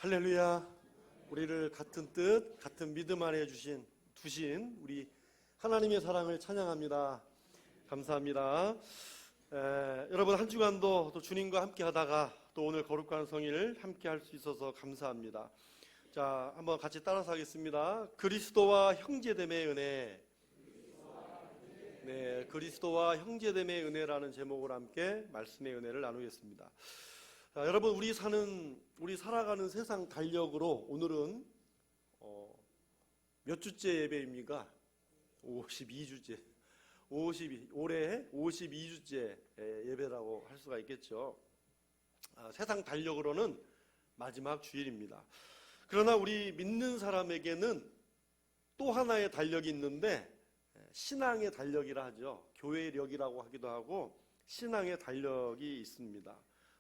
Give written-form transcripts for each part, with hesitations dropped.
할렐루야. 우리를 같은 뜻, 같은 믿음 안에 두신 우리 하나님의 사랑을 찬양합니다. 감사합니다. 여러분 한 주간도 또 주님과 함께 하다가 또 오늘 거룩한 성일 함께 할 수 있어서 감사합니다. 자, 한번 같이 따라서 하겠습니다. 그리스도와 형제됨의 은혜. 네, 그리스도와 형제됨의 은혜라는 제목으로 함께 말씀의 은혜를 나누겠습니다. 자, 여러분 우리 살아가는 세상 달력으로 오늘은 몇 주째 예배입니까? 52주째. 올해 52주째 예배라고 할 수가 있겠죠. 세상 달력으로는 마지막 주일입니다. 그러나 우리 믿는 사람에게는 또 하나의 달력이 있는데 신앙의 달력이라 하죠. 교회력이라고 하기도 하고 신앙의 달력이 있습니다.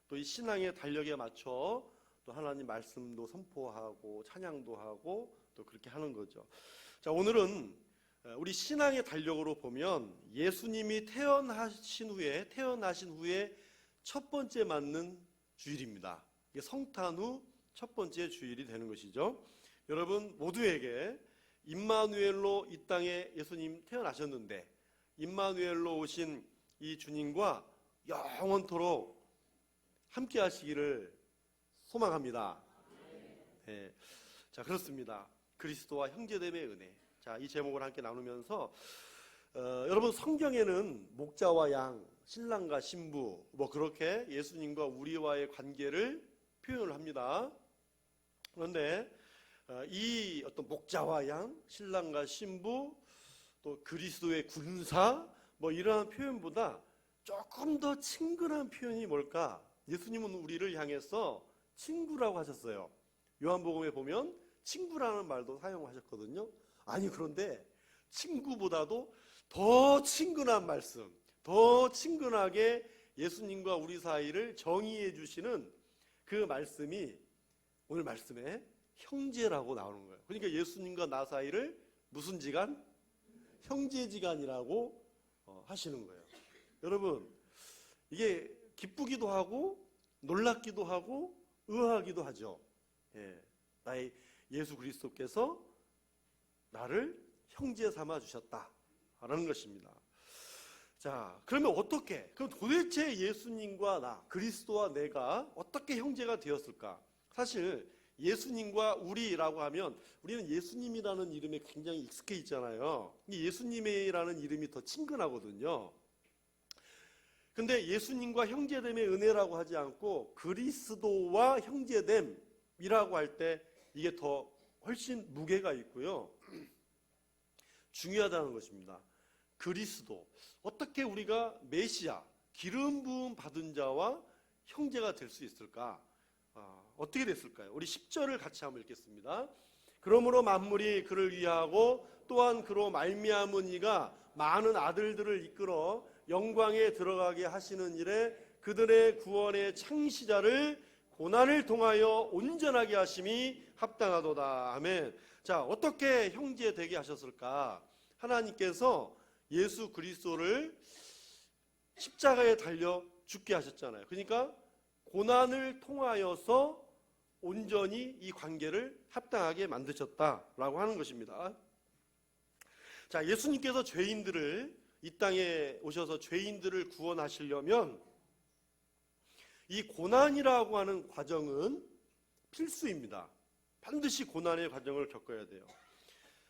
또 이 신앙의 달력에 맞춰 또 하나님 말씀도 선포하고 찬양도 하고 또 그렇게 하는 거죠. 자, 오늘은 우리 신앙의 달력으로 보면 예수님이 태어나신 후에 첫 번째 맞는 주일입니다. 이게 성탄 후 첫 번째 주일이 되는 것이죠. 여러분 모두에게 임마누엘로 이 땅에 예수님 태어나셨는데 임마누엘로 오신 이 주님과 영원토록 함께 하시기를 소망합니다. 네. 자, 그렇습니다. 그리스도와 형제됨의 은혜. 자, 이 제목을 함께 나누면서 여러분 성경에는 목자와 양, 신랑과 신부 뭐 그렇게 예수님과 우리와의 관계를 표현을 합니다. 그런데 이 어떤 목자와 양, 신랑과 신부, 또 그리스도의 군사 뭐 이러한 표현보다 조금 더 친근한 표현이 뭘까? 예수님은 우리를 향해서 친구라고 하셨어요. 요한복음에 보면 친구라는 말도 사용하셨거든요. 아니 그런데 친구보다도 더 친근한 말씀, 더 친근하게 예수님과 우리 사이를 정의해 주시는 그 말씀이 오늘 말씀에 형제라고 나오는 거예요. 그러니까 예수님과 나 사이를 무슨 지간? 형제지간이라고 하시는 거예요. 여러분 이게 기쁘기도 하고 놀랍기도 하고 의아하기도 하죠. 나의 예수 그리스도께서 나를 형제 삼아 주셨다라는 것입니다. 자, 그러면 그럼 도대체 예수님과 나, 그리스도와 내가 어떻게 형제가 되었을까? 사실 예수님과 우리라고 하면 우리는 예수님이라는 이름에 굉장히 익숙해 있잖아요. 예수님이라는 이름이 더 친근하거든요. 근데 예수님과 형제됨의 은혜라고 하지 않고 그리스도와 형제됨이라고 할 때 이게 더 훨씬 무게가 있고요. 중요하다는 것입니다. 그리스도. 어떻게 우리가 메시아, 기름 부음 받은 자와 형제가 될 수 있을까? 어떻게 됐을까요? 우리 10절을 같이 한번 읽겠습니다. 그러므로 만물이 그를 위하고 또한 그로 말미암은 이가 많은 아들들을 이끌어 영광에 들어가게 하시는 일에 그들의 구원의 창시자를 고난을 통하여 온전하게 하심이 합당하도다. 아멘. 자, 어떻게 형제 되게 하셨을까? 하나님께서 예수 그리스도를 십자가에 달려 죽게 하셨잖아요. 그러니까 고난을 통하여서 온전히 이 관계를 합당하게 만드셨다라고 하는 것입니다. 자, 예수님께서 이 땅에 오셔서 죄인들을 구원하시려면 이 고난이라고 하는 과정은 필수입니다. 반드시 고난의 과정을 겪어야 돼요.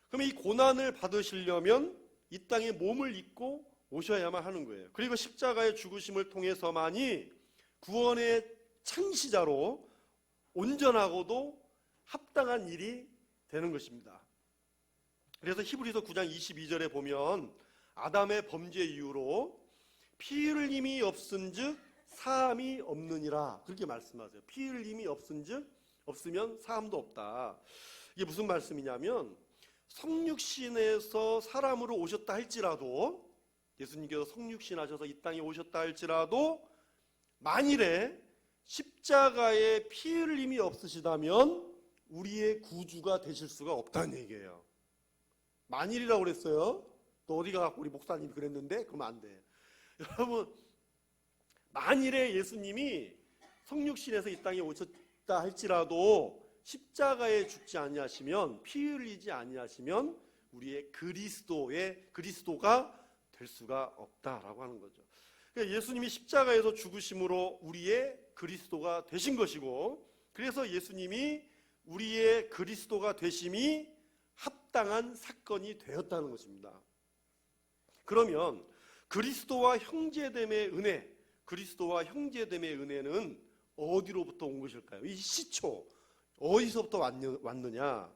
그럼 이 고난을 받으시려면 이 땅에 몸을 입고 오셔야만 하는 거예요. 그리고 십자가의 죽으심을 통해서만이 구원의 창시자로 온전하고도 합당한 일이 되는 것입니다. 그래서 히브리서 9장 22절에 보면 아담의 범죄 이후로 피 흘림이 없은즉 사함이 없느니라 그렇게 말씀하세요. 피 흘림이 없으면 사함도 없다. 이게 무슨 말씀이냐면 성육신에서 사람으로 오셨다 할지라도 예수님께서 성육신 하셔서 이 땅에 오셨다 할지라도 만일에 십자가에 피 흘림이 없으시다면 우리의 구주가 되실 수가 없다는 얘기예요. 만일이라고 그랬어요. 또 어디 가갖고 우리 목사님이 그랬는데 그러면 안 돼. 여러분 만일에 예수님이 성육신에서 이 땅에 오셨다 할지라도 십자가에 죽지 아니하시면, 피 흘리지 아니하시면 우리의 그리스도가 될 수가 없다라고 하는 거죠. 그러니까 예수님이 십자가에서 죽으심으로 우리의 그리스도가 되신 것이고, 그래서 예수님이 우리의 그리스도가 되심이 합당한 사건이 되었다는 것입니다. 그러면 그리스도와 형제됨의 은혜는 어디로부터 온 것일까요? 이 시초 어디서부터 왔느냐?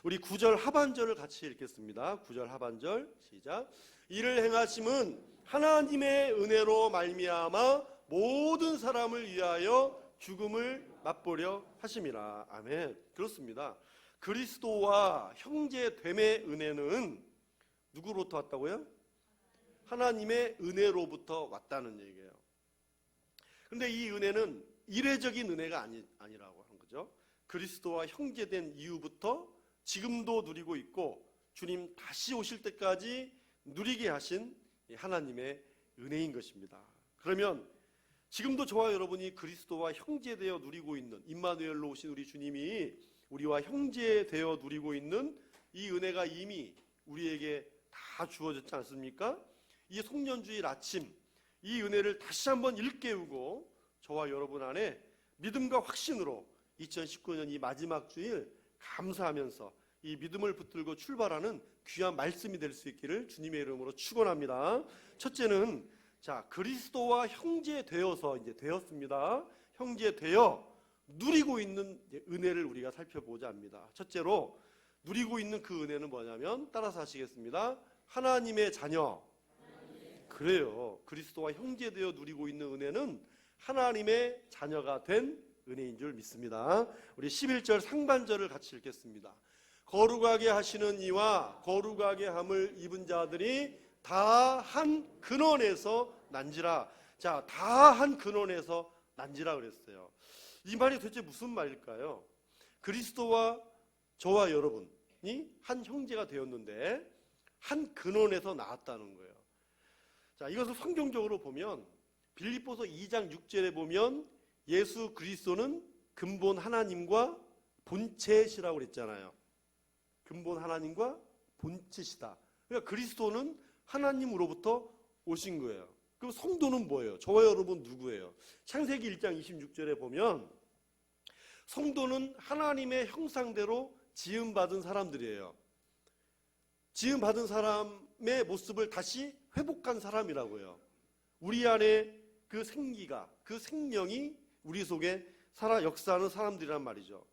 우리 9절 하반절을 같이 읽겠습니다. 9절 하반절 시작. 이를 행하심은 하나님의 은혜로 말미암아 모든 사람을 위하여 죽음을 맛보려 하심이라. 아멘. 그렇습니다. 그리스도와 형제됨의 은혜는 누구로부터 왔다고요? 하나님의 은혜로부터 왔다는 얘기예요. 그런데 이 은혜는 이례적인 은혜가 아니라고 하는 거죠. 그리스도와 형제된 이후부터 지금도 누리고 있고 주님 다시 오실 때까지 누리게 하신 하나님의 은혜인 것입니다. 그러면 지금도 저와 여러분이 그리스도와 형제되어 누리고 있는, 임마누엘로 오신 우리 주님이 우리와 형제되어 누리고 있는 이 은혜가 이미 우리에게 다 주어졌지 않습니까? 이 송년주일 아침 이 은혜를 다시 한번 일깨우고 저와 여러분 안에 믿음과 확신으로 2019년 이 마지막 주일 감사하면서 이 믿음을 붙들고 출발하는 귀한 말씀이 될 수 있기를 주님의 이름으로 축원합니다. 첫째는 그리스도와 형제되어서 이제 되었습니다. 형제되어 누리고 있는 은혜를 우리가 살펴보자 합니다. 첫째로 누리고 있는 그 은혜는 뭐냐면, 따라서 하시겠습니다. 하나님의 자녀. 그래요. 그리스도와 형제되어 누리고 있는 은혜는 하나님의 자녀가 된 은혜인 줄 믿습니다. 우리 11절 상반절을 같이 읽겠습니다. 거룩하게 하시는 이와 거룩하게 함을 입은 자들이 다 한 근원에서 난지라. 다 한 근원에서 난지라 그랬어요. 이 말이 도대체 무슨 말일까요? 그리스도와 저와 여러분이 한 형제가 되었는데 한 근원에서 나왔다는 거예요. 이것을 성경적으로 보면 빌립보서 2장 6절에 보면 예수 그리스도는 근본 하나님과 본체시라고 그랬잖아요. 근본 하나님과 본체시다. 그러니까 그리스도는 하나님으로부터 오신 거예요. 그럼 성도는 뭐예요? 저와 여러분 누구예요? 창세기 1장 26절에 보면 성도는 하나님의 형상대로 지음받은 사람들이에요. 지음받은 사람의 모습을 다시 회복한 사람이라고요. 우리 안에 그 생기가, 그 생명이 우리 속에 역사하는 사람들이란 말이죠.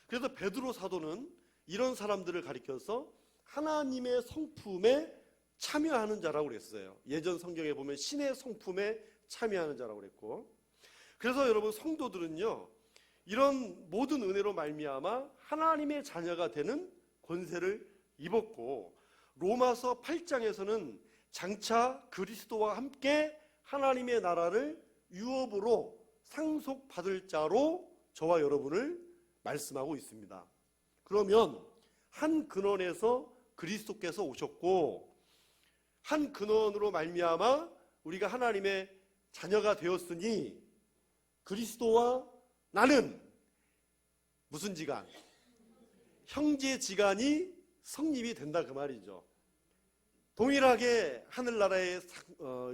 그래서 베드로 사도는 이런 사람들을 가리켜서 하나님의 성품에 참여하는 자라고 그랬어요. 예전 성경에 보면 신의 성품에 참여하는 자라고 그랬고, 그래서 여러분 성도들은요, 이런 모든 은혜로 말미암아 하나님의 자녀가 되는 권세를 입었고, 로마서 8장에서는 장차 그리스도와 함께 하나님의 나라를 유업으로 상속받을 자로 저와 여러분을 말씀하고 있습니다. 그러면 한 근원에서 그리스도께서 오셨고, 한 근원으로 말미암아 우리가 하나님의 자녀가 되었으니 그리스도와 나는 무슨 지간? 형제지간이 성립이 된다 그 말이죠. 동일하게 하늘나라의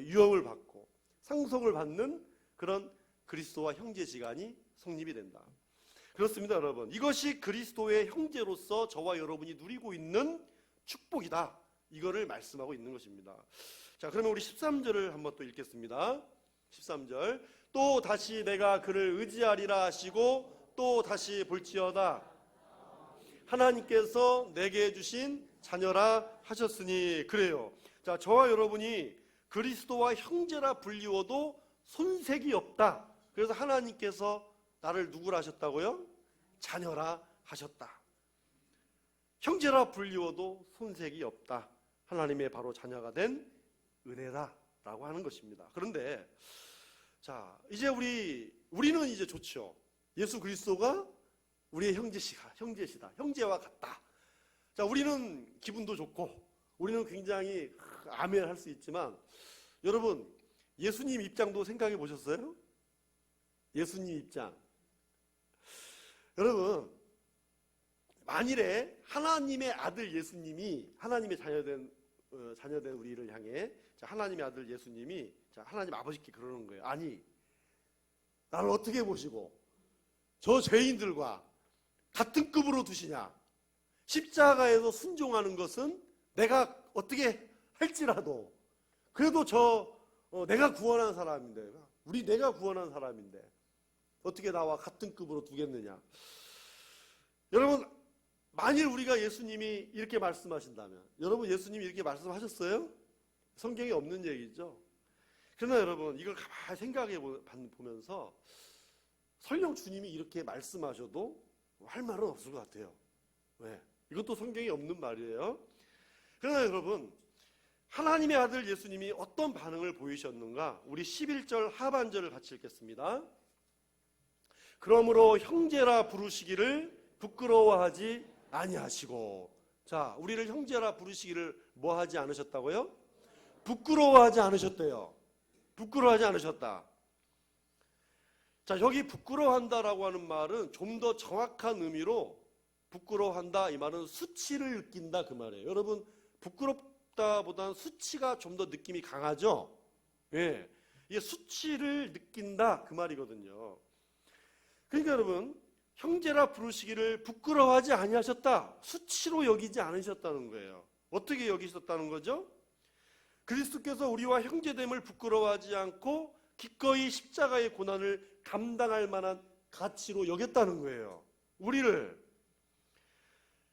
유업을 받고 상속을 받는 그런 그리스도와 형제지간이 성립이 된다. 그렇습니다, 여러분. 이것이 그리스도의 형제로서 저와 여러분이 누리고 있는 축복이다. 이거를 말씀하고 있는 것입니다. 그러면 우리 13절을 한번 또 읽겠습니다. 13절. 또 다시 내가 그를 의지하리라 하시고 또 다시 볼지어다 하나님께서 내게 주신 자녀라 하셨으니. 그래요. 저와 여러분이 그리스도와 형제라 불리워도 손색이 없다. 그래서 하나님께서 나를 누구라 하셨다고요? 자녀라 하셨다. 형제라 불리워도 손색이 없다. 하나님의 바로 자녀가 된 은혜다라고 하는 것입니다. 그런데 이제 우리는 이제 좋죠. 예수 그리스도가 우리의 형제시다. 형제와 같다. 우리는 기분도 좋고 우리는 굉장히 아멘 할 수 있지만, 여러분 예수님 입장도 생각해 보셨어요? 예수님 입장. 여러분 만일에 하나님의 아들 예수님이 하나님의 자녀된 우리를 향해 하나님의 아들 예수님이 하나님 아버지께 그러는 거예요. 아니, 나를 어떻게 보시고 저 죄인들과 같은 급으로 두시냐? 십자가에서 순종하는 것은 내가 어떻게 할지라도 그래도 내가 구원한 사람인데, 내가 구원한 사람인데 어떻게 나와 같은 급으로 두겠느냐? 여러분, 만일 우리가 예수님이 이렇게 말씀하신다면, 여러분 예수님이 이렇게 말씀하셨어요? 성경에 없는 얘기죠. 그러나 여러분, 이걸 가만히 생각해 보면서 설령 주님이 이렇게 말씀하셔도 할 말은 없을 것 같아요. 왜? 이것도 성경에 없는 말이에요. 그러나 여러분, 하나님의 아들 예수님이 어떤 반응을 보이셨는가? 우리 11절 하반절을 같이 읽겠습니다. 그러므로 형제라 부르시기를 부끄러워하지 아니하시고. 자, 우리를 형제라 부르시기를 뭐 하지 않으셨다고요? 부끄러워하지 않으셨대요. 부끄러워하지 않으셨다. 자, 여기 부끄러워한다라고 하는 말은 좀 더 정확한 의미로 부끄러워한다, 이 말은 수치를 느낀다 그 말이에요. 여러분, 부끄럽다보다는 수치가 좀 더 느낌이 강하죠. 예, 이게 수치를 느낀다 그 말이거든요. 그러니까 여러분, 형제라 부르시기를 부끄러워하지 아니하셨다, 수치로 여기지 않으셨다는 거예요. 어떻게 여기셨다는 거죠? 그리스도께서 우리와 형제됨을 부끄러워하지 않고 기꺼이 십자가의 고난을 감당할 만한 가치로 여겼다는 거예요, 우리를.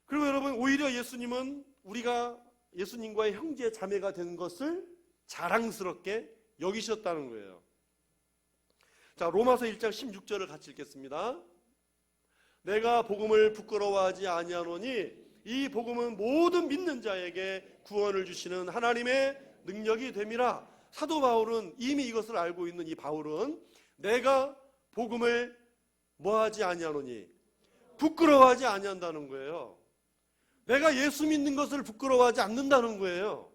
그리고 여러분, 오히려 예수님은 우리가 예수님과의 형제 자매가 된 것을 자랑스럽게 여기셨다는 거예요. 자, 로마서 1장 16절을 같이 읽겠습니다. 내가 복음을 부끄러워하지 아니하노니 이 복음은 모든 믿는 자에게 구원을 주시는 하나님의 능력이 됨이라. 사도 바울은 이미 이것을 알고 있는 이 바울은 내가 복음을 뭐하지 아니하노니 부끄러워하지 아니한다는 거예요. 내가 예수 믿는 것을 부끄러워하지 않는다는 거예요.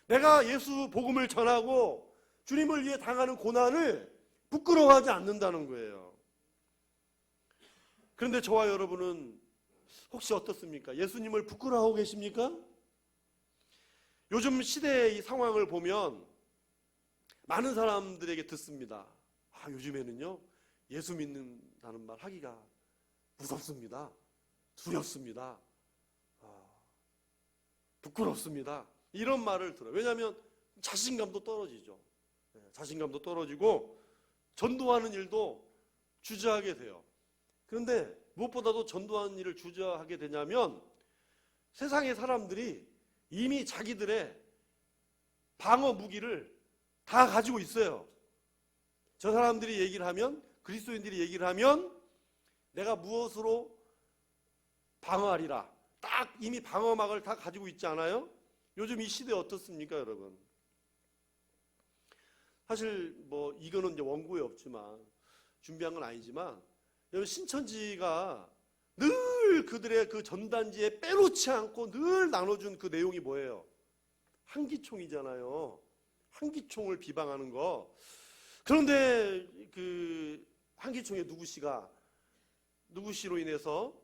내가 예수 복음을 전하고 주님을 위해 당하는 고난을 부끄러워하지 않는다는 거예요. 그런데 저와 여러분은 혹시 어떻습니까? 예수님을 부끄러워하고 계십니까? 요즘 시대의 이 상황을 보면 많은 사람들에게 듣습니다. 요즘에는요, 예수 믿는다는 말 하기가 무섭습니다. 두렵습니다. 부끄럽습니다. 이런 말을 들어요. 왜냐하면 자신감도 떨어지죠. 자신감도 떨어지고 전도하는 일도 주저하게 돼요. 그런데 무엇보다도 전도하는 일을 주저하게 되냐면 세상의 사람들이 이미 자기들의 방어 무기를 다 가지고 있어요. 저 사람들이 얘기를 하면, 그리스도인들이 얘기를 하면 내가 무엇으로 방어하리라, 딱 이미 방어막을 다 가지고 있지 않아요? 요즘 이 시대 어떻습니까, 여러분? 사실 뭐 이거는 이제 원고에 없지만, 준비한 건 아니지만, 여러분, 신천지가 늘 그들의 그 전단지에 빼놓지 않고 늘 나눠준 그 내용이 뭐예요? 한기총이잖아요. 한기총을 비방하는 거. 그런데 그 한기총의 누구씨로 인해서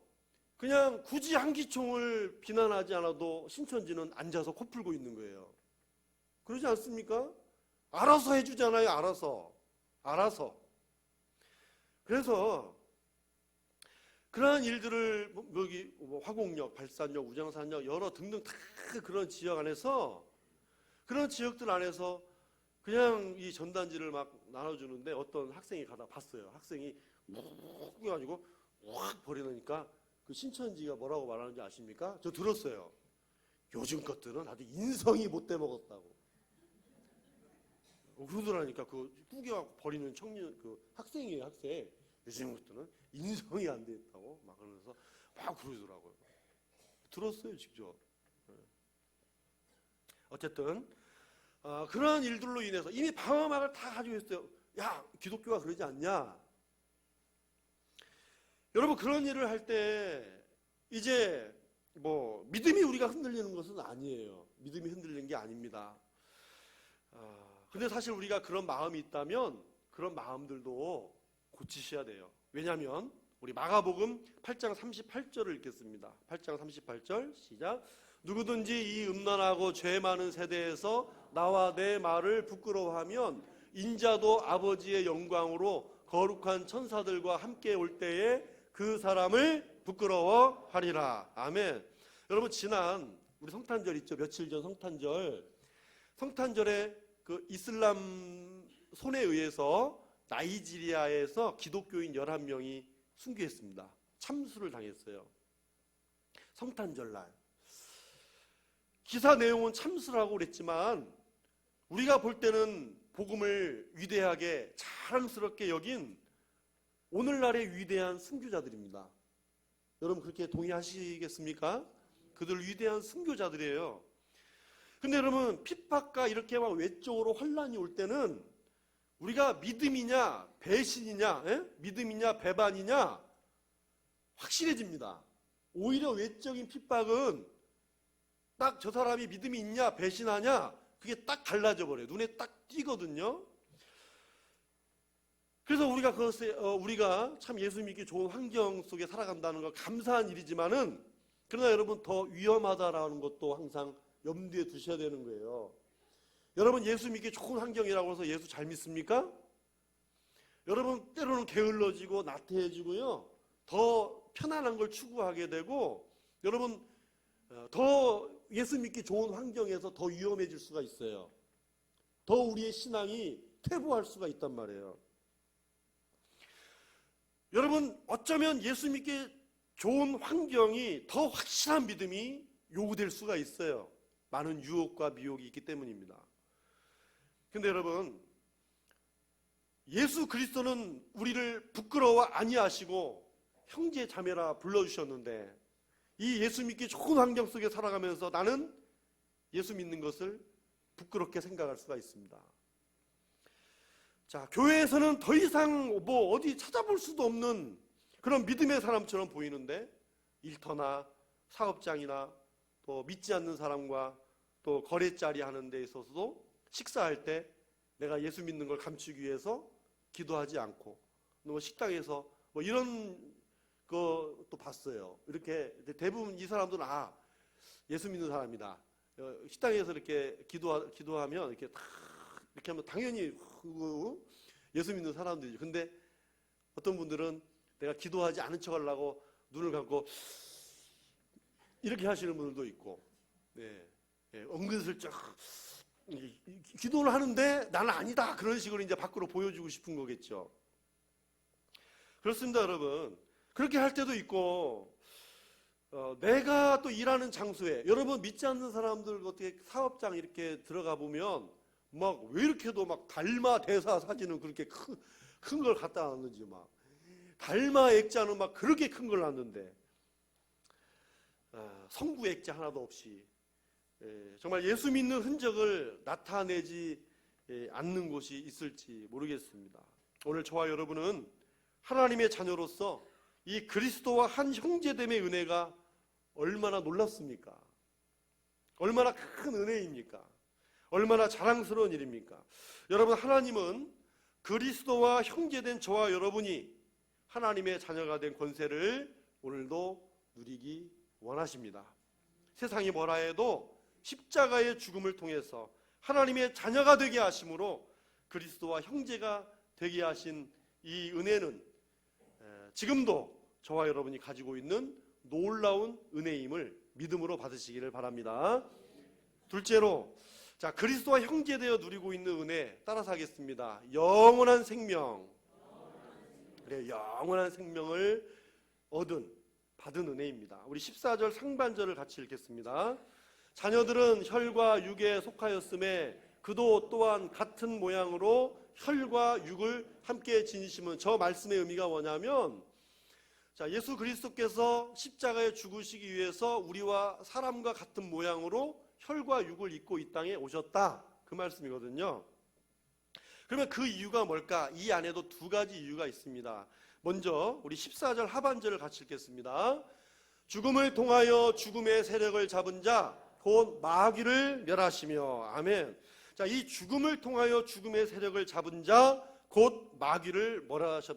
그냥 굳이 한기총을 비난하지 않아도 신천지는 앉아서 코 풀고 있는 거예요. 그러지 않습니까? 알아서 해주잖아요. 알아서. 그래서 그러한 일들을 여기 화곡역, 발산역, 우장산역 여러 등등 다 그런 지역 안에서, 그런 지역들 안에서 그냥 이 전단지를 막 나눠주는데 어떤 학생이 가다 봤어요. 학생이 묵 해가지고 확 버리니까 그 신천지가 뭐라고 말하는지 아십니까? 저 들었어요. 요즘 것들은 아주 인성이 못돼 먹었다고. 그러더라니까. 그 꾸겨갖고 버리는 청년, 그 학생이에요, 학생. 요즘 것들은 인성이 안 돼 있다고 막 그러면서 막 그러더라고요. 들었어요, 직접. 어쨌든 그러한 일들로 인해서 이미 방어막을 다 가지고 있어요. 야, 기독교가 그러지 않냐? 여러분, 그런 일을 할 때 이제 뭐 믿음이 우리가 흔들리는 것은 아니에요. 믿음이 흔들리는 게 아닙니다. 근데 사실 우리가 그런 마음이 있다면 그런 마음들도 고치셔야 돼요. 왜냐하면 우리 마가복음 8장 38절을 읽겠습니다. 8장 38절 시작. 누구든지 이 음란하고 죄 많은 세대에서 나와 내 말을 부끄러워하면 인자도 아버지의 영광으로 거룩한 천사들과 함께 올 때에 그 사람을 부끄러워하리라. 아멘. 여러분, 지난 우리 성탄절 있죠? 며칠 전 성탄절에 그 이슬람 손에 의해서 나이지리아에서 기독교인 11명이 순교했습니다. 참수를 당했어요. 성탄절날. 기사 내용은 참수라고 그랬지만 우리가 볼 때는 복음을 위대하게 자랑스럽게 여긴 오늘날의 위대한 순교자들입니다. 여러분 그렇게 동의하시겠습니까? 그들 위대한 순교자들이에요. 근데 여러분 핍박과 이렇게 막 외적으로 혼란이 올 때는 우리가 믿음이냐 배신이냐, 믿음이냐 배반이냐 확실해집니다. 오히려 외적인 핍박은 딱 저 사람이 믿음이 있냐 배신하냐 그게 딱 갈라져 버려요. 눈에 딱 띄거든요. 그래서 우리가 참 예수 믿기 좋은 환경 속에 살아간다는 건 감사한 일이지만은 그러나 여러분 더 위험하다라는 것도 항상 염두에 두셔야 되는 거예요. 여러분 예수 믿기 좋은 환경이라고 해서 예수 잘 믿습니까? 여러분 때로는 게을러지고 나태해지고요. 더 편안한 걸 추구하게 되고 여러분 더 예수 믿기 좋은 환경에서 더 위험해질 수가 있어요. 더 우리의 신앙이 퇴보할 수가 있단 말이에요. 여러분 어쩌면 예수 믿기 좋은 환경이 더 확실한 믿음이 요구될 수가 있어요. 많은 유혹과 미혹이 있기 때문입니다. 근데 여러분 예수 그리스도는 우리를 부끄러워 아니하시고 형제 자매라 불러주셨는데 이 예수 믿기 좋은 환경 속에 살아가면서 나는 예수 믿는 것을 부끄럽게 생각할 수가 있습니다. 자, 교회에서는 더 이상 어디 찾아볼 수도 없는 그런 믿음의 사람처럼 보이는데 일터나 사업장이나 또 믿지 않는 사람과 또 거래자리 하는 데 있어서도 식사할 때 내가 예수 믿는 걸 감추기 위해서 기도하지 않고 식당에서 이런 또 봤어요. 이렇게 대부분 이 사람들은 예수 믿는 사람이다. 식당에서 이렇게 기도하면 이렇게 하면 당연히 예수 믿는 사람들이죠. 근데 어떤 분들은 내가 기도하지 않은 척 하려고 눈을 감고 이렇게 하시는 분들도 있고, 은근슬쩍 기도를 하는데 나는 아니다. 그런 식으로 이제 밖으로 보여주고 싶은 거겠죠. 그렇습니다, 여러분. 그렇게 할 때도 있고, 내가 또 일하는 장소에, 여러분 믿지 않는 사람들 어떻게 사업장 이렇게 들어가 보면, 왜 이렇게도 달마 대사 사진은 그렇게 큰 걸 갖다 놨는지, 달마 액자는 그렇게 큰 걸 놨는데, 성구 액자 하나도 없이, 정말 예수 믿는 흔적을 나타내지 않는 곳이 있을지 모르겠습니다. 오늘 저와 여러분은 하나님의 자녀로서 이 그리스도와 한 형제됨의 은혜가 얼마나 놀랍습니까? 얼마나 큰 은혜입니까? 얼마나 자랑스러운 일입니까? 여러분 하나님은 그리스도와 형제된 저와 여러분이 하나님의 자녀가 된 권세를 오늘도 누리기 원하십니다. 세상이 뭐라 해도 십자가의 죽음을 통해서 하나님의 자녀가 되게 하심으로 그리스도와 형제가 되게 하신 이 은혜는 지금도 저와 여러분이 가지고 있는 놀라운 은혜임을 믿음으로 받으시기를 바랍니다. 둘째로, 그리스도와 형제되어 누리고 있는 은혜 따라서 하겠습니다. 영원한 생명. 그래, 영원한 생명을 받은 은혜입니다. 우리 14절 상반절을 같이 읽겠습니다. 자녀들은 혈과 육에 속하였음에 그도 또한 같은 모양으로 혈과 육을 함께 지니심은, 저 말씀의 의미가 뭐냐면 예수 그리스도께서 십자가에 죽으시기 위해서 우리와 사람과 같은 모양으로 혈과 육을 입고 이 땅에 오셨다, 그 말씀이거든요. 그러면 그 이유가 뭘까? 이 안에도 두 가지 이유가 있습니다. 먼저 우리 14절 하반절을 같이 읽겠습니다. 죽음을 통하여 죽음의 세력을 잡은 자 곧 마귀를 멸하시며. 아멘. 이 죽음을 통하여 죽음의 세력을 잡은 자 곧 마귀를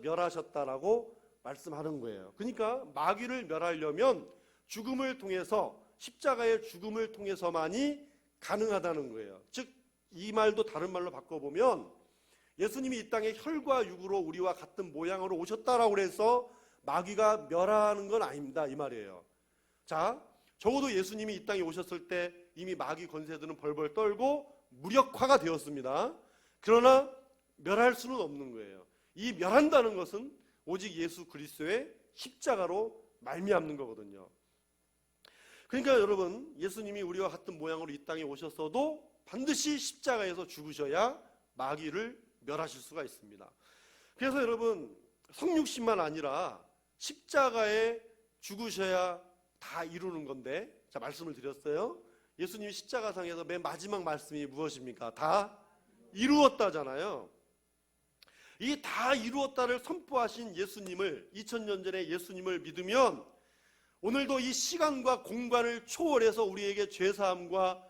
멸하셨다라고 말씀하는 거예요. 그러니까 마귀를 멸하려면 죽음을 통해서, 십자가의 죽음을 통해서만이 가능하다는 거예요. 즉 이 말도 다른 말로 바꿔보면 예수님이 이 땅에 혈과 육으로 우리와 같은 모양으로 오셨다라고 해서 마귀가 멸하는 건 아닙니다, 이 말이에요. 자, 적어도 예수님이 이 땅에 오셨을 때 이미 마귀 권세들은 벌벌 떨고 무력화가 되었습니다. 그러나 멸할 수는 없는 거예요. 이 멸한다는 것은 오직 예수 그리스도의 십자가로 말미암는 거거든요. 그러니까 여러분, 예수님이 우리와 같은 모양으로 이 땅에 오셨어도 반드시 십자가에서 죽으셔야 마귀를 멸하실 수가 있습니다. 그래서 여러분, 성육신만 아니라 십자가에 죽으셔야 다 이루는 건데, 자, 말씀을 드렸어요. 예수님이 십자가상에서 맨 마지막 말씀이 무엇입니까? 다 이루었다잖아요. 이 다 이루었다를 선포하신 예수님을, 2000년 전에 예수님을 믿으면 오늘도 이 시간과 공간을 초월해서 우리에게 죄사함과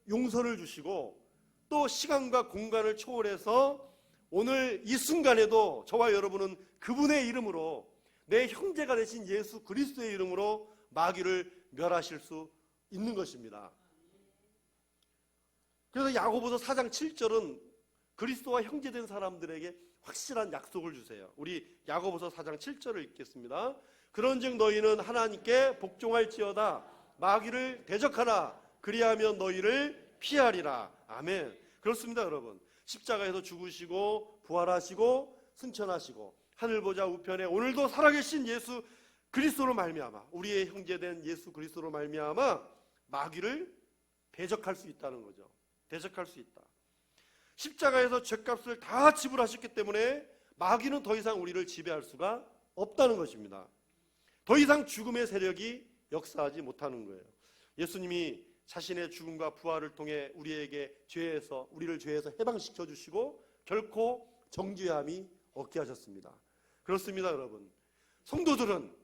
용서를 주시고, 또 시간과 공간을 초월해서 오늘 이 순간에도 저와 여러분은 그분의 이름으로, 내 형제가 되신 예수 그리스도의 이름으로 마귀를 멸하실 수 있는 것입니다. 그래서 야고보서 4장 7절은 그리스도와 형제된 사람들에게 확실한 약속을 주세요. 우리 야고보서 4장 7절을 읽겠습니다. 그런즉 너희는 하나님께 복종할지어다. 마귀를 대적하라. 그리하면 너희를 피하리라. 아멘. 그렇습니다, 여러분. 십자가에서 죽으시고 부활하시고 승천하시고 하늘 보좌 우편에 오늘도 살아계신 예수 그리스도로 말미암아, 우리의 형제된 예수 그리스도로 말미암아 마귀를 대적할 수 있다는 거죠. 대적할 수 있다. 십자가에서 죗값을 다 지불하셨기 때문에 마귀는 더 이상 우리를 지배할 수가 없다는 것입니다. 더 이상 죽음의 세력이 역사하지 못하는 거예요. 예수님이 자신의 죽음과 부활을 통해 우리에게 우리를 죄에서 해방시켜 주시고 결코 정죄함이 없게 하셨습니다. 그렇습니다, 여러분. 성도들은,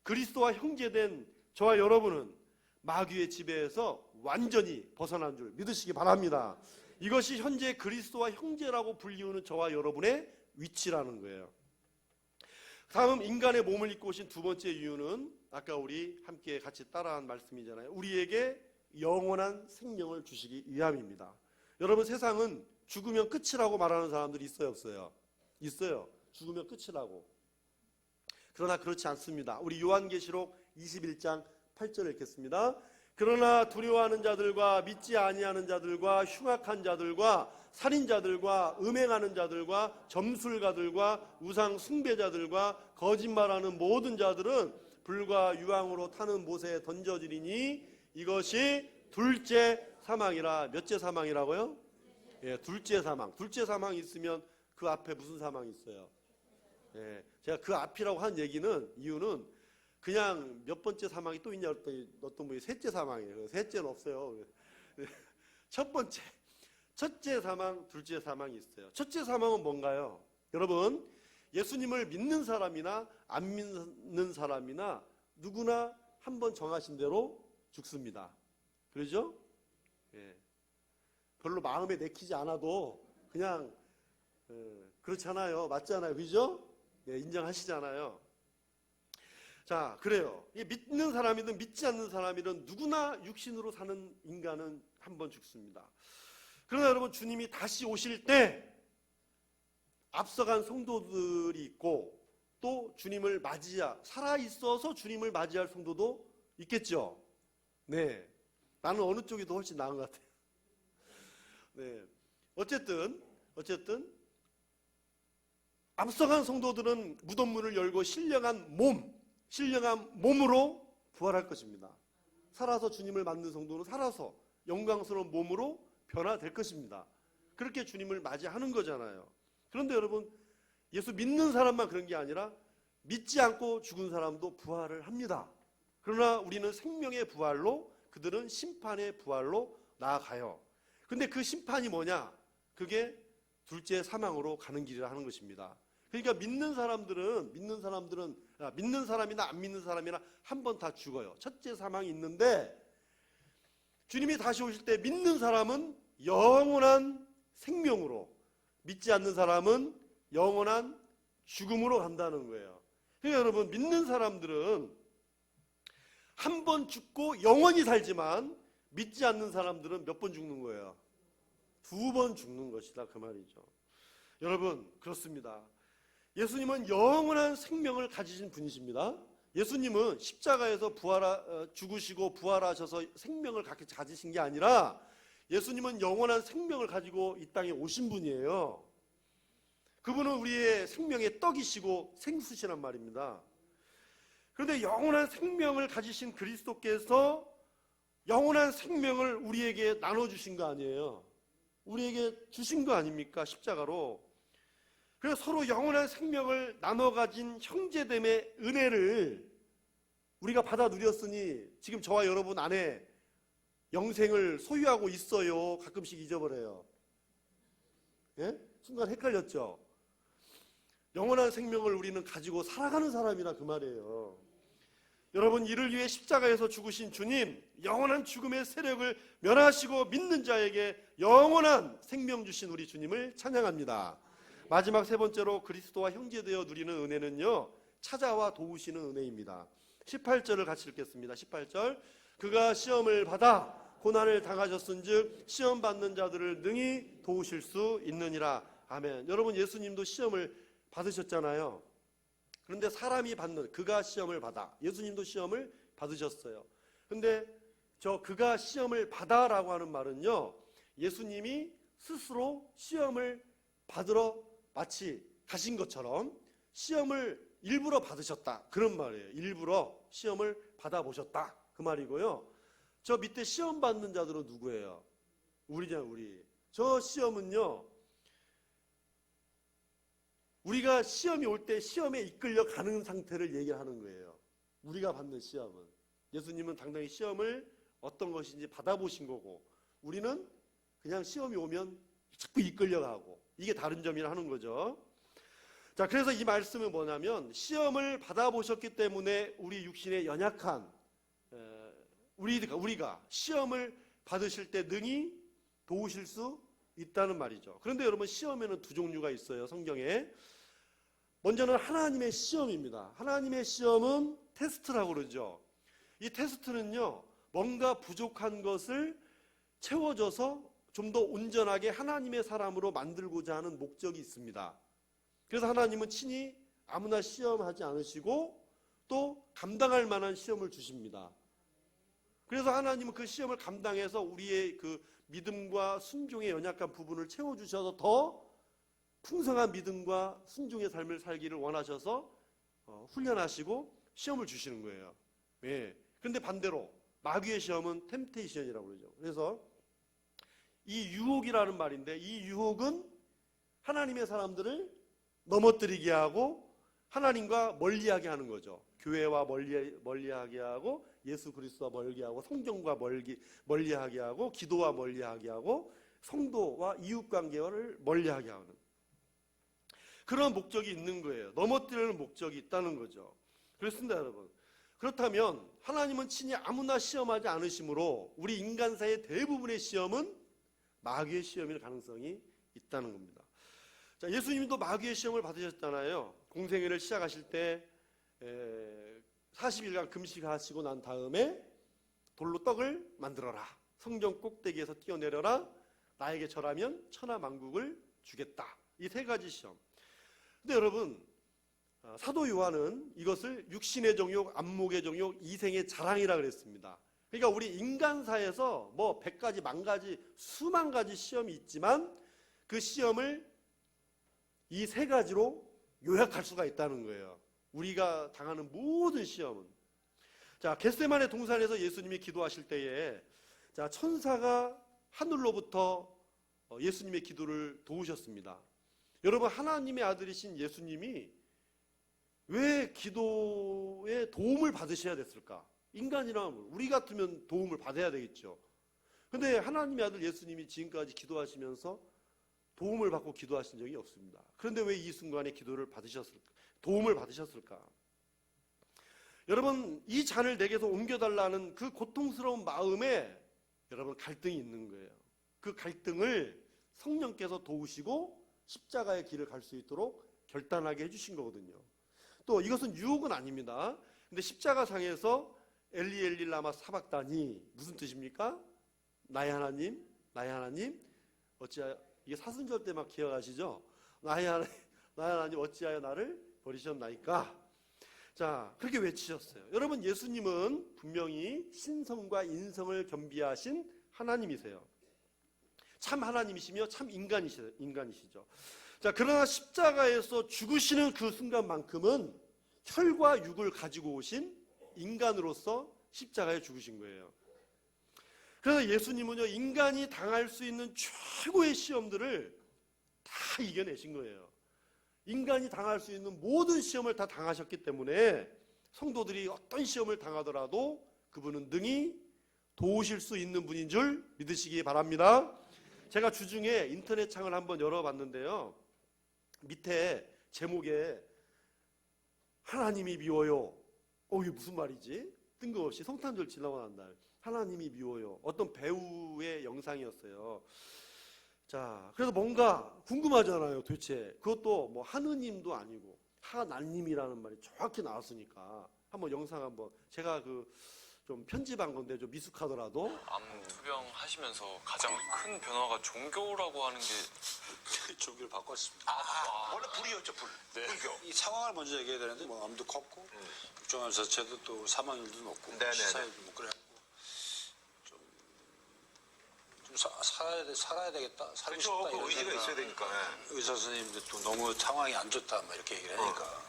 그리스도와 형제된 저와 여러분은 마귀의 지배에서 완전히 벗어난 줄 믿으시기 바랍니다. 이것이 현재 그리스도와 형제라고 불리우는 저와 여러분의 위치라는 거예요. 다음, 인간의 몸을 입고 오신 두 번째 이유는 아까 우리 함께 같이 따라한 말씀이잖아요. 우리에게 영원한 생명을 주시기 위함입니다. 여러분, 세상은 죽으면 끝이라고 말하는 사람들이 있어요, 없어요? 있어요. 죽으면 끝이라고. 그러나 그렇지 않습니다. 우리 요한계시록 21장 8절을 읽겠습니다. 그러나 두려워하는 자들과 믿지 아니하는 자들과 흉악한 자들과 살인자들과 음행하는 자들과 점술가들과 우상 숭배자들과 거짓말하는 모든 자들은 불과 유황으로 타는 못에 던져지리니 이것이 둘째 사망이라. 몇째 사망이라고요? 예, 둘째 사망. 둘째 사망이 있으면 그 앞에 무슨 사망이 있어요? 예, 제가 그 앞이라고 한 이유는 그냥 몇 번째 사망이 또 있냐 했더니 어떤 분이 셋째 사망이에요. 셋째는 없어요. 첫 번째, 첫째 사망, 둘째 사망이 있어요. 첫째 사망은 뭔가요? 여러분, 예수님을 믿는 사람이나 안 믿는 사람이나 누구나 한번 정하신 대로 죽습니다. 그러죠? 예. 별로 마음에 내키지 않아도 그냥 그렇잖아요. 맞잖아요. 그죠? 예, 인정하시잖아요. 자, 그래요. 믿는 사람이든 믿지 않는 사람이든 누구나 육신으로 사는 인간은 한번 죽습니다. 그러나 여러분, 주님이 다시 오실 때 앞서간 성도들이 있고 또 주님을 살아있어서 주님을 맞이할 성도도 있겠죠. 네, 나는 어느 쪽이 더 훨씬 나은 것 같아요. 네, 어쨌든 앞서간 성도들은 무덤문을 열고 신령한 몸으로 부활할 것입니다. 살아서 주님을 맞는 성도는 살아서 영광스러운 몸으로 변화될 것입니다. 그렇게 주님을 맞이하는 거잖아요. 그런데 여러분, 예수 믿는 사람만 그런 게 아니라 믿지 않고 죽은 사람도 부활을 합니다. 그러나 우리는 생명의 부활로, 그들은 심판의 부활로 나아가요. 근데 그 심판이 뭐냐? 그게 둘째 사망으로 가는 길이라 하는 것입니다. 그러니까 믿는 사람이나 안 믿는 사람이나 한 번 다 죽어요. 첫째 사망이 있는데 주님이 다시 오실 때 믿는 사람은 영원한 생명으로, 믿지 않는 사람은 영원한 죽음으로 간다는 거예요. 그러니까 여러분, 믿는 사람들은 한 번 죽고 영원히 살지만 믿지 않는 사람들은 몇 번 죽는 거예요? 2번 죽는 것이다, 그 말이죠. 여러분, 그렇습니다. 예수님은 영원한 생명을 가지신 분이십니다. 예수님은 십자가에서 죽으시고 부활하셔서 생명을 가지신 게 아니라 예수님은 영원한 생명을 가지고 이 땅에 오신 분이에요. 그분은 우리의 생명의 떡이시고 생수시란 말입니다. 그런데 영원한 생명을 가지신 그리스도께서 영원한 생명을 우리에게 나눠주신 거 아니에요? 우리에게 주신 거 아닙니까? 십자가로. 그래서 서로 영원한 생명을 나눠 가진 형제됨의 은혜를 우리가 받아 누렸으니 지금 저와 여러분 안에 영생을 소유하고 있어요. 가끔씩 잊어버려요. 예? 순간 헷갈렸죠? 영원한 생명을 우리는 가지고 살아가는 사람이라 그 말이에요. 여러분, 이를 위해 십자가에서 죽으신 주님, 영원한 죽음의 세력을 멸하시고 믿는 자에게 영원한 생명 주신 우리 주님을 찬양합니다. 마지막 세 번째로 그리스도와 형제되어 누리는 은혜는요, 찾아와 도우시는 은혜입니다. 18절을 같이 읽겠습니다. 18절. 그가 시험을 받아 고난을 당하셨은즉 시험 받는 자들을 능히 도우실 수 있느니라. 아멘. 여러분, 예수님도 시험을 받으셨잖아요. 그런데 사람이 받는, 그가 시험을 받아, 예수님도 시험을 받으셨어요. 그런데 저 그가 시험을 받아라고 하는 말은요, 예수님이 스스로 시험을 받으러 마치 가신 것처럼 시험을 일부러 받으셨다, 그런 말이에요. 일부러 시험을 받아보셨다, 그 말이고요. 저 밑에 시험 받는 자들은 누구예요? 우리잖아요, 우리. 저 시험은요, 우리가 시험이 올 때 시험에 이끌려 가는 상태를 얘기하는 거예요. 우리가 받는 시험은. 예수님은 당당히 시험을 어떤 것인지 받아보신 거고, 우리는 그냥 시험이 오면 자꾸 이끌려가고, 이게 다른 점이라 하는 거죠. 자, 그래서 이 말씀은 뭐냐면, 시험을 받아보셨기 때문에 우리 육신의 연약한 우리가 시험을 받으실 때 능히 도우실 수 있다는 말이죠. 그런데 여러분, 시험에는 두 종류가 있어요, 성경에. 먼저는 하나님의 시험입니다. 하나님의 시험은 테스트라고 그러죠. 이 테스트는요, 뭔가 부족한 것을 채워줘서 좀 더 온전하게 하나님의 사람으로 만들고자 하는 목적이 있습니다. 그래서 하나님은 친히 아무나 시험하지 않으시고 또 감당할 만한 시험을 주십니다. 그래서 하나님은 그 시험을 감당해서 우리의 그 믿음과 순종의 연약한 부분을 채워주셔서 더 풍성한 믿음과 순종의 삶을 살기를 원하셔서 훈련하시고 시험을 주시는 거예요. 예. 그런데 반대로 마귀의 시험은 템테이션이라고 그러죠. 그래서 이 유혹이라는 말인데, 이 유혹은 하나님의 사람들을 넘어뜨리게 하고 하나님과 멀리하게 하는 거죠. 교회와 멀리하게 하고, 예수 그리스도와 멀리하고, 성경과 멀리하게 하고, 기도와 멀리하게 하고, 성도와 이웃관계를 멀리하게 하는 그런 목적이 있는 거예요. 넘어뜨리는 목적이 있다는 거죠. 그렇습니다, 여러분. 그렇다면 하나님은 친히 아무나 시험하지 않으시므로 우리 인간사의 대부분의 시험은 마귀의 시험일 가능성이 있다는 겁니다. 자, 예수님도 마귀의 시험을 받으셨잖아요. 공생애를 시작하실 때 40일간 금식하시고 난 다음에 돌로 떡을 만들어라, 성전 꼭대기에서 뛰어내려라, 나에게 절하면 천하 만국을 주겠다. 이 세 가지 시험. 근데 여러분, 사도 요한은 이것을 육신의 정욕, 안목의 정욕, 이생의 자랑이라 그랬습니다. 그러니까 우리 인간사에서 뭐 100가지, 10,000가지, 수만 가지 시험이 있지만 그 시험을 이 세 가지로 요약할 수가 있다는 거예요. 우리가 당하는 모든 시험은. 자, 겟세마네 동산에서 예수님이 기도하실 때에 자, 천사가 하늘로부터 예수님의 기도를 도우셨습니다. 여러분, 하나님의 아들이신 예수님이 왜 기도에 도움을 받으셔야 됐을까? 인간이라면 우리 같으면 도움을 받아야 되겠죠. 그런데 하나님의 아들 예수님이 지금까지 기도하시면서 도움을 받고 기도하신 적이 없습니다. 그런데 왜 이 순간에 기도를 받으셨을까? 도움을 받으셨을까? 여러분, 이 잔을 내게서 옮겨달라는 그 고통스러운 마음에 여러분 갈등이 있는 거예요. 그 갈등을 성령께서 도우시고 십자가의 길을 갈 수 있도록 결단하게 해주신 거거든요. 또 이것은 유혹은 아닙니다. 근데 십자가상에서 엘리 엘리 라마 사박다니 무슨 뜻입니까? 나의 하나님, 나의 하나님 어찌하여, 이게 사순절 때 막 기억하시죠? 나의 하나님 어찌하여 나를 버리셨나이까? 자, 그렇게 외치셨어요. 여러분, 예수님은 분명히 신성과 인성을 겸비하신 하나님이세요. 참 하나님이시며 참 인간이시죠. 자, 그러나 십자가에서 죽으시는 그 순간만큼은 혈과 육을 가지고 오신 인간으로서 십자가에 죽으신 거예요. 그래서 예수님은요, 인간이 당할 수 있는 최고의 시험들을 다 이겨내신 거예요. 인간이 당할 수 있는 모든 시험을 다 당하셨기 때문에 성도들이 어떤 시험을 당하더라도 그분은 능히 도우실 수 있는 분인 줄 믿으시기 바랍니다. 제가 주중에 인터넷 창을 한번 열어봤는데요, 밑에 제목에 하나님이 미워요. 이게 무슨 말이지? 뜬금없이 성탄절 지나고 난 날 하나님이 미워요. 어떤 배우의 영상이었어요. 자, 그래서 뭔가 궁금하잖아요. 도대체 그것도 뭐 하느님도 아니고 하나님이라는 말이 정확히 나왔으니까 한번 영상 한번, 제가 좀 편집한 건데 좀 미숙하더라도. 암 투병 하시면서 가장 큰 변화가 종교라고 하는 게 종교를 바꿨습니다. 원래 불이었죠, 불. 네. 불교. 이 상황을 먼저 얘기해야 되는데 뭐 암도 컸고 국정암 자체도 또 사망률도 높고 네네네. 시사율도 뭐 그래갖고 좀 살아야 되겠다. 살고 그렇죠. 싶다. 그 이런 의지가 생각. 있어야 되니까. 의사 선생님도 또 너무 상황이 안 좋다 막 이렇게 얘기를 하니까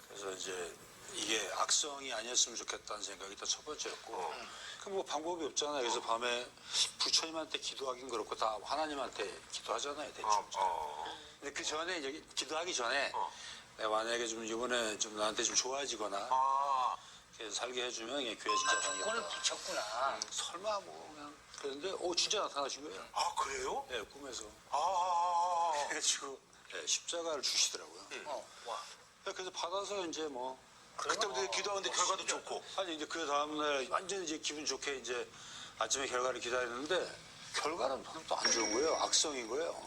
그래서 이제 이게 악성이 아니었으면 좋겠다는 생각이 일단 첫 번째였고 그럼 뭐 방법이 없잖아요. 그래서 밤에 부처님한테 기도하긴 그렇고 다 하나님한테 기도하잖아요. 대충. 근데 그 전에 이제 기도하기 전에 내가 만약에 좀 이번에 좀 나한테 좀 좋아지거나 그래서 살게 해주면 그냥 교회 진짜 다니겠다. 조건을 붙였구나. 설마 뭐 그냥 그랬는데 진짜 나타나신 거예요. 아, 그래요? 네, 꿈에서. 아. 그래가지고 네, 십자가를 주시더라고요. 와. 그래서 받아서 이제 뭐 그때부터 기도하는데 결과도 좋고. 아니 이제 그 다음날 완전 이제 기분 좋게 이제 아침에 결과를 기다렸는데 결과는 또 안 좋은 거예요. 악성인 거예요.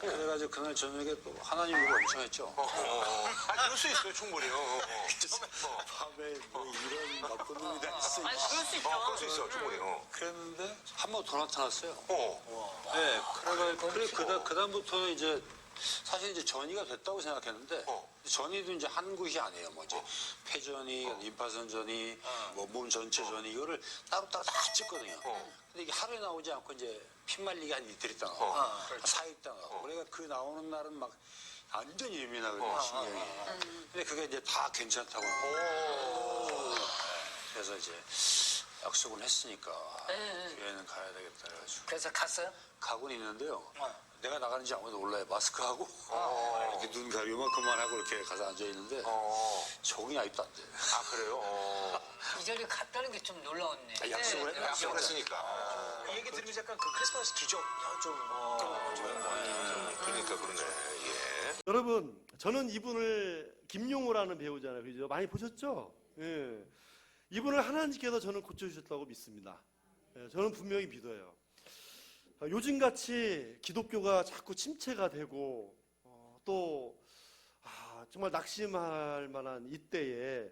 그래가지고 그날 저녁에 또 하나님 보고 엄청 했죠. 그럴 수 있어요, 충분히요. 밤에 뭐 이런 나쁜 놈이 다 있어. 아니, 그럴 수 있죠. 그럴 수 있어, 충분히요. 그랬는데 한 번 더 나타났어요. 네, 그래가지고 그다음부터는 이제 사실 이제 전이가 됐다고 생각했는데 전이도 이제 한 곳이 아니에요. 뭐 이제 폐전이, 임파선 전이, 뭐 몸 전체 전이 이거를 따로따로 다 찍거든요. 근데 이게 하루에 나오지 않고 이제 핏말리기 한 이틀 있다 나오고 4일 있다 나오고 그러니까 그 나오는 날은 막 완전히 예민하거든요. 신경이. 근데 그게 이제 다 괜찮다고. 그래서 이제 약속을 했으니까 교회는 가야 되겠다 그래가지고 그래서 갔어요? 가고는 있는데요. 내가 나가는지 아무도 몰라요. 마스크하고 이렇게 눈 가리고 요만큼만 하고 이렇게 가서 앉아있는데 적응이 아직도 안 돼. 아, 그래요? 이 자리에 갔다는 게 좀 놀라웠네. 약속을 해? 약속을 했으니까. 이 얘기 들으면서 약간 그 크리스마스 기적 좀 그러니까 그러네. 예. 여러분, 저는 이분을 김용호라는 배우잖아요. 그죠? 많이 보셨죠? 예. 이분을 하나님께서 저는 고쳐주셨다고 믿습니다. 예, 저는 분명히 믿어요. 요즘같이 기독교가 자꾸 침체가 되고 정말 낙심할 만한 이때에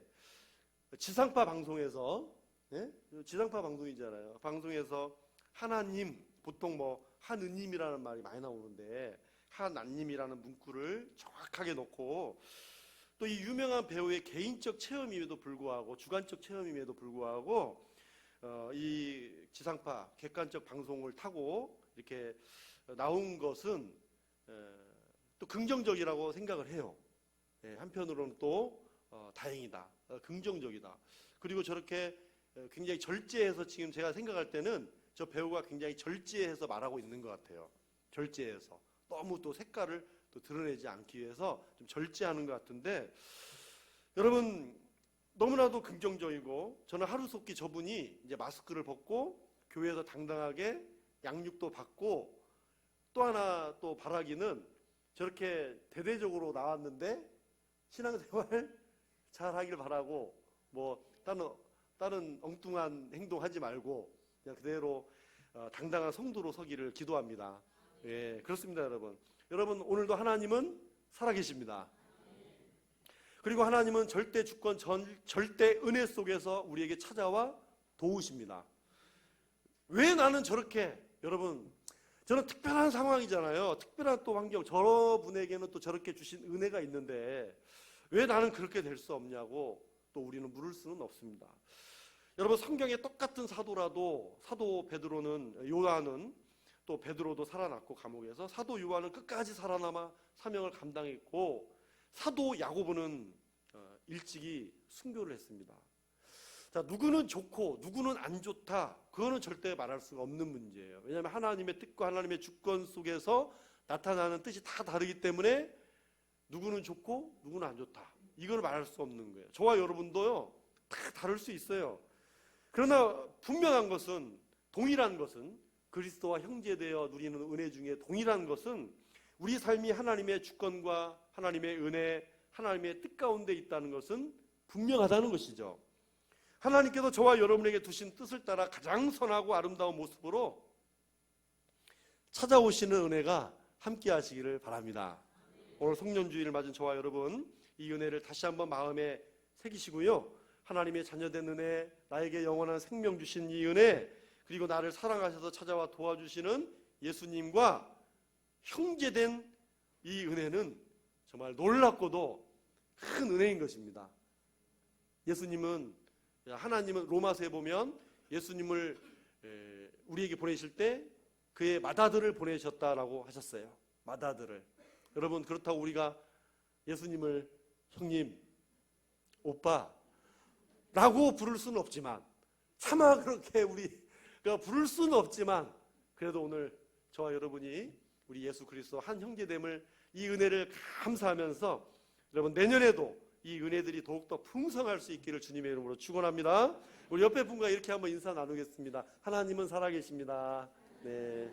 지상파 방송에서, 예? 지상파 방송이잖아요. 방송에서 하나님, 보통 뭐 하느님이라는 말이 많이 나오는데 하나님이라는 문구를 정확하게 놓고 또 이 유명한 배우의 개인적 체험임에도 불구하고 주관적 체험임에도 불구하고 이 지상파 객관적 방송을 타고 이렇게 나온 것은 또 긍정적이라고 생각을 해요. 한편으로는 또 다행이다, 긍정적이다. 그리고 저렇게 굉장히 절제해서 지금 제가 생각할 때는 저 배우가 굉장히 절제해서 말하고 있는 것 같아요. 절제해서 너무 또 색깔을 또 드러내지 않기 위해서 좀 절제하는 것 같은데, 여러분 너무나도 긍정적이고 저는 하루속히 저분이 이제 마스크를 벗고 교회에서 당당하게 양육도 받고 또 하나 또 바라기는 저렇게 대대적으로 나왔는데 신앙생활 잘 하길 바라고 뭐 다른 엉뚱한 행동하지 말고 그냥 그대로 당당한 성도로 서기를 기도합니다. 예, 그렇습니다, 여러분. 여러분 오늘도 하나님은 살아계십니다. 그리고 하나님은 절대 주권, 절대 은혜 속에서 우리에게 찾아와 도우십니다. 왜 나는 저렇게, 여러분, 저는 특별한 상황이잖아요. 특별한 또 환경, 저분에게는 또 저렇게 주신 은혜가 있는데 왜 나는 그렇게 될 수 없냐고 또 우리는 물을 수는 없습니다. 여러분, 성경에 똑같은 사도라도 사도 베드로는, 요한은, 또 베드로도 살아났고 감옥에서, 사도 요한은 끝까지 살아남아 사명을 감당했고, 사도 야고보는 일찍이 순교를 했습니다. 자, 누구는 좋고 누구는 안 좋다, 그거는 절대 말할 수가 없는 문제예요. 왜냐하면 하나님의 뜻과 하나님의 주권 속에서 나타나는 뜻이 다 다르기 때문에 누구는 좋고 누구는 안 좋다, 이걸 말할 수 없는 거예요. 저와 여러분도요, 다 다를 수 있어요. 그러나 분명한 것은, 동일한 것은, 그리스도와 형제되어 누리는 은혜 중에 동일한 것은 우리 삶이 하나님의 주권과 하나님의 은혜, 하나님의 뜻 가운데 있다는 것은 분명하다는 것이죠. 하나님께서 저와 여러분에게 두신 뜻을 따라 가장 선하고 아름다운 모습으로 찾아오시는 은혜가 함께 하시기를 바랍니다. 오늘 송년주일을 맞은 저와 여러분, 이 은혜를 다시 한번 마음에 새기시고요, 하나님의 자녀된 은혜, 나에게 영원한 생명 주신 이 은혜, 그리고 나를 사랑하셔서 찾아와 도와주시는 예수님과 형제된 이 은혜는 정말 놀랍고도 큰 은혜인 것입니다. 예수님은, 하나님은 로마서에 보면 예수님을 우리에게 보내실 때 그의 맏아들을 보내셨다라고 하셨어요. 맏아들을. 여러분, 그렇다고 우리가 예수님을 형님, 오빠 라고 부를 수는 없지만, 차마 그렇게 우리가 부를 수는 없지만, 그래도 오늘 저와 여러분이 우리 예수 그리스도 한 형제됨을, 이 은혜를 감사하면서 여러분, 내년에도 이 은혜들이 더욱더 풍성할 수 있기를 주님의 이름으로 축원합니다. 우리 옆에 분과 이렇게 한번 인사 나누겠습니다. 하나님은 살아계십니다. 네.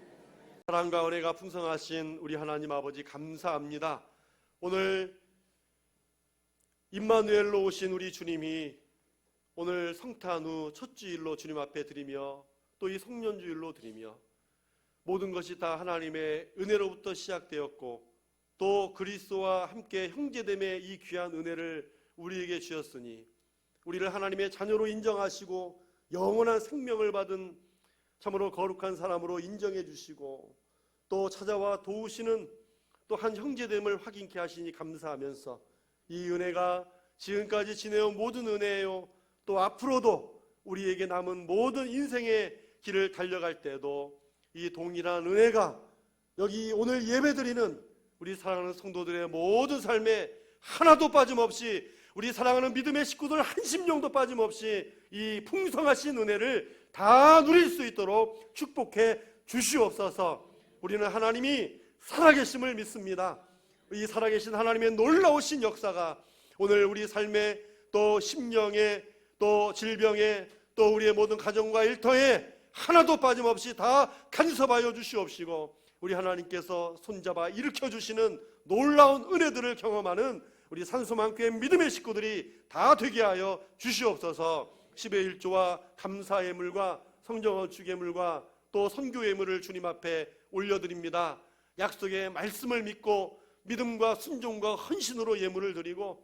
사랑과 은혜가 풍성하신 우리 하나님 아버지, 감사합니다. 오늘 임마누엘로 오신 우리 주님이 오늘 성탄 후 첫 주일로 주님 앞에 드리며, 또 이 송년주일로 드리며, 모든 것이 다 하나님의 은혜로부터 시작되었고, 또 그리스도와 함께 형제됨의 이 귀한 은혜를 우리에게 주셨으니, 우리를 하나님의 자녀로 인정하시고 영원한 생명을 받은 참으로 거룩한 사람으로 인정해 주시고, 또 찾아와 도우시는 또 한 형제됨을 확인케 하시니 감사하면서, 이 은혜가 지금까지 지내온 모든 은혜예요, 또 앞으로도 우리에게 남은 모든 인생의 길을 달려갈 때도 이 동일한 은혜가 여기 오늘 예배드리는 우리 사랑하는 성도들의 모든 삶에 하나도 빠짐없이, 우리 사랑하는 믿음의 식구들 한 심령도 빠짐없이 이 풍성하신 은혜를 다 누릴 수 있도록 축복해 주시옵소서. 우리는 하나님이 살아계심을 믿습니다. 이 살아계신 하나님의 놀라우신 역사가 오늘 우리 삶에, 또 심령에, 또 질병에, 또 우리의 모든 가정과 일터에 하나도 빠짐없이 다 간섭하여 주시옵시고, 우리 하나님께서 손잡아 일으켜 주시는 놀라운 은혜들을 경험하는 우리 산소만교회 믿음의 식구들이 다 되게 하여 주시옵소서. 10의 1조와 감사의 물과 성정원 주계물과 또 선교의 물을 주님 앞에 올려드립니다. 약속의 말씀을 믿고 믿음과 순종과 헌신으로 예물을 드리고,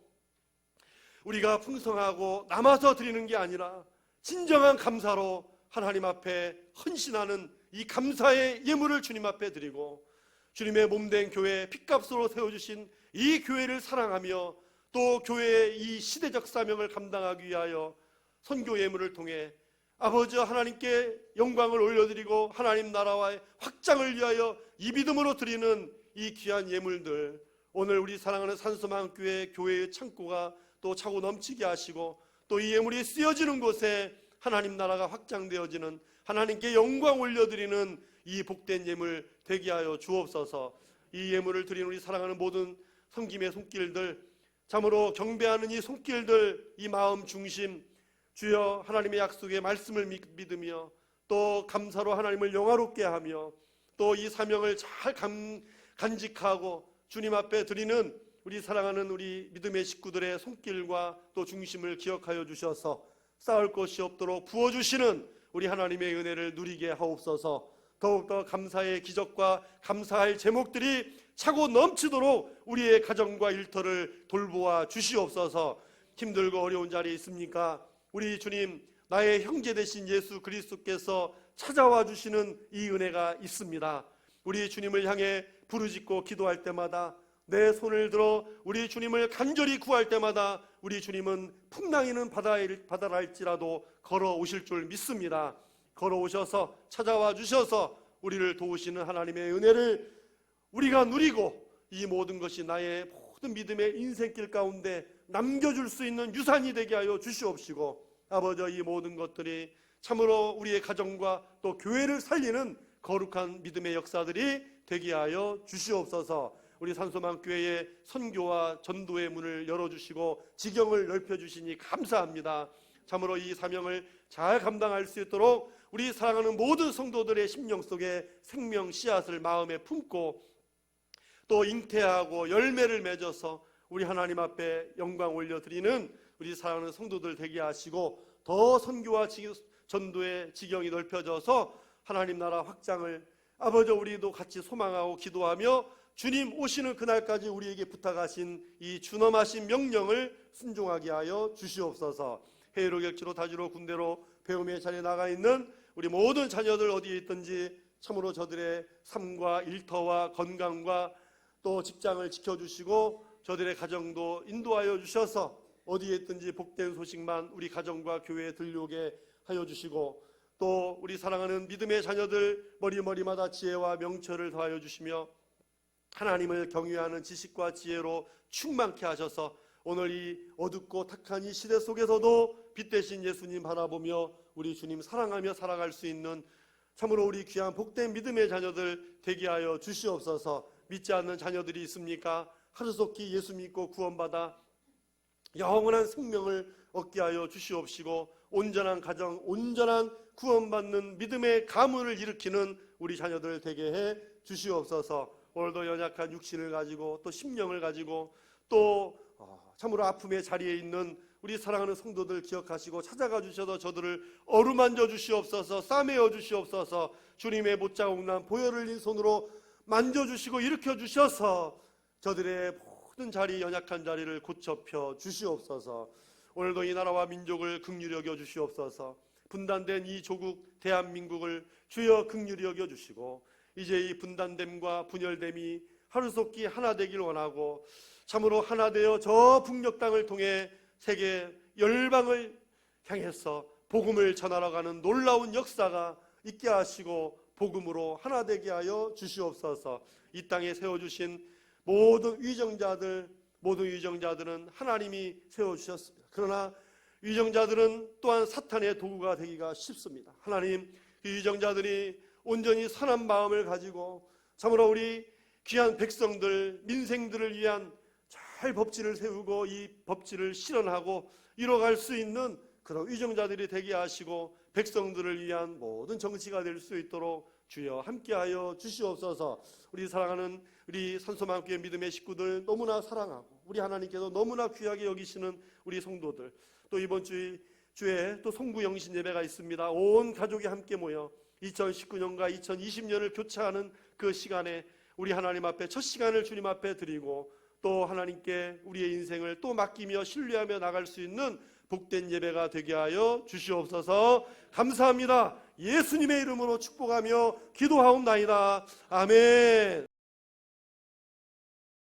우리가 풍성하고 남아서 드리는 게 아니라 진정한 감사로 하나님 앞에 헌신하는 이 감사의 예물을 주님 앞에 드리고, 주님의 몸된 교회, 핏값으로 세워주신 이 교회를 사랑하며, 또 교회의 이 시대적 사명을 감당하기 위하여 선교 예물을 통해 아버지 하나님께 영광을 올려드리고 하나님 나라와의 확장을 위하여 이 믿음으로 드리는 이 귀한 예물들, 오늘 우리 사랑하는 산소만교회 교회의 창고가 또 차고 넘치게 하시고, 또 이 예물이 쓰여지는 곳에 하나님 나라가 확장되어지는, 하나님께 영광 올려드리는 이 복된 예물 되게 하여 주옵소서. 이 예물을 드리는 우리 사랑하는 모든 섬김의 손길들, 참으로 경배하는 이 손길들, 이 마음 중심, 주여 하나님의 약속의 말씀을 믿으며, 또 감사로 하나님을 영화롭게 하며, 또 이 사명을 잘 간직하고 주님 앞에 드리는 우리 사랑하는 우리 믿음의 식구들의 손길과 또 중심을 기억하여 주셔서 쌓을 것이 없도록 부어주시는 우리 하나님의 은혜를 누리게 하옵소서. 더욱더 감사의 기적과 감사할 제목들이 차고 넘치도록 우리의 가정과 일터를 돌보아 주시옵소서. 힘들고 어려운 자리에 있습니까? 우리 주님, 나의 형제 되신 예수 그리스도께서 찾아와 주시는 이 은혜가 있습니다. 우리 주님을 향해 부르짖고 기도할 때마다, 내 손을 들어 우리 주님을 간절히 구할 때마다 우리 주님은 풍랑이는 바다랄지라도 걸어오실 줄 믿습니다. 걸어오셔서 찾아와 주셔서 우리를 도우시는 하나님의 은혜를 우리가 누리고, 이 모든 것이 나의 모든 믿음의 인생길 가운데 남겨줄 수 있는 유산이 되게 하여 주시옵시고, 아버지, 이 모든 것들이 참으로 우리의 가정과 또 교회를 살리는 거룩한 믿음의 역사들이 되게 하여 주시옵소서. 우리 산소망교회의 선교와 전도의 문을 열어주시고 지경을 넓혀주시니 감사합니다. 참으로 이 사명을 잘 감당할 수 있도록 우리 사랑하는 모든 성도들의 심령 속에 생명 씨앗을 마음에 품고, 또 잉태하고 열매를 맺어서 우리 하나님 앞에 영광 올려드리는 우리 사랑하는 성도들 되게 하시고, 더 선교와 전도의 지경이 넓혀져서 하나님 나라 확장을 아버지 우리도 같이 소망하고 기도하며, 주님 오시는 그날까지 우리에게 부탁하신 이 준엄하신 명령을 순종하게 하여 주시옵소서. 해외로 객지로 다주로 군대로 배움의 자리에 나가 있는 우리 모든 자녀들 어디에 있든지 참으로 저들의 삶과 일터와 건강과 또 직장을 지켜주시고, 저들의 가정도 인도하여 주셔서 어디에 있든지 복된 소식만 우리 가정과 교회에 들려오게 하여 주시고, 또 우리 사랑하는 믿음의 자녀들 머리마다 지혜와 명철을 더하여 주시며, 하나님을 경외하는 지식과 지혜로 충만케 하셔서 오늘 이 어둡고 탁한 이 시대 속에서도 빛 대신 예수님 바라보며 우리 주님 사랑하며 살아갈 수 있는 참으로 우리 귀한 복된 믿음의 자녀들 되게 하여 주시옵소서. 믿지 않는 자녀들이 있습니까? 하루속히 예수 믿고 구원받아 영원한 생명을 얻게 하여 주시옵시고, 온전한 가정, 온전한 구원받는 믿음의 가문을 일으키는 우리 자녀들 되게 해 주시옵소서. 오늘도 연약한 육신을 가지고 또 심령을 가지고 또 참으로 아픔의 자리에 있는 우리 사랑하는 성도들 기억하시고 찾아가 주셔서 저들을 어루만져 주시옵소서. 싸매어 주시옵소서. 주님의 못자국난 보혈 흘린 손으로 만져주시고 일으켜 주셔서 저들의 모든 자리, 연약한 자리를 고쳐펴 주시옵소서. 오늘도 이 나라와 민족을 긍휼히 여겨 주시옵소서. 분단된 이 조국 대한민국을 주여 긍휼히 여겨 주시고, 이제 이 분단됨과 분열됨이 하루속히 하나 되길 원하고, 참으로 하나 되어 저 북녘 땅을 통해 세계 열방을 향해서 복음을 전하러 가는 놀라운 역사가 있게 하시고 복음으로 하나 되게 하여 주시옵소서. 이 땅에 세워주신 모든 위정자들은 하나님이 세워주셨습니다. 그러나 위정자들은 또한 사탄의 도구가 되기가 쉽습니다. 하나님, 이 위정자들이 온전히 선한 마음을 가지고 참으로 우리 귀한 백성들, 민생들을 위한 잘 법지를 세우고 이 법지를 실현하고 이뤄갈 수 있는 그런 위정자들이 되게 하시고, 백성들을 위한 모든 정치가 될 수 있도록 주여 함께하여 주시옵소서. 우리 사랑하는 우리 산소망교회 믿음의 식구들 너무나 사랑하고 우리 하나님께서 너무나 귀하게 여기시는 우리 성도들, 또 이번 주에 또 송구 영신 예배가 있습니다. 온 가족이 함께 모여 2019년과 2020년을 교차하는 그 시간에 우리 하나님 앞에 첫 시간을 주님 앞에 드리고, 또 하나님께 우리의 인생을 또 맡기며 신뢰하며 나갈 수 있는 복된 예배가 되게 하여 주시옵소서. 감사합니다. 예수님의 이름으로 축복하며 기도하옵나이다. 아멘.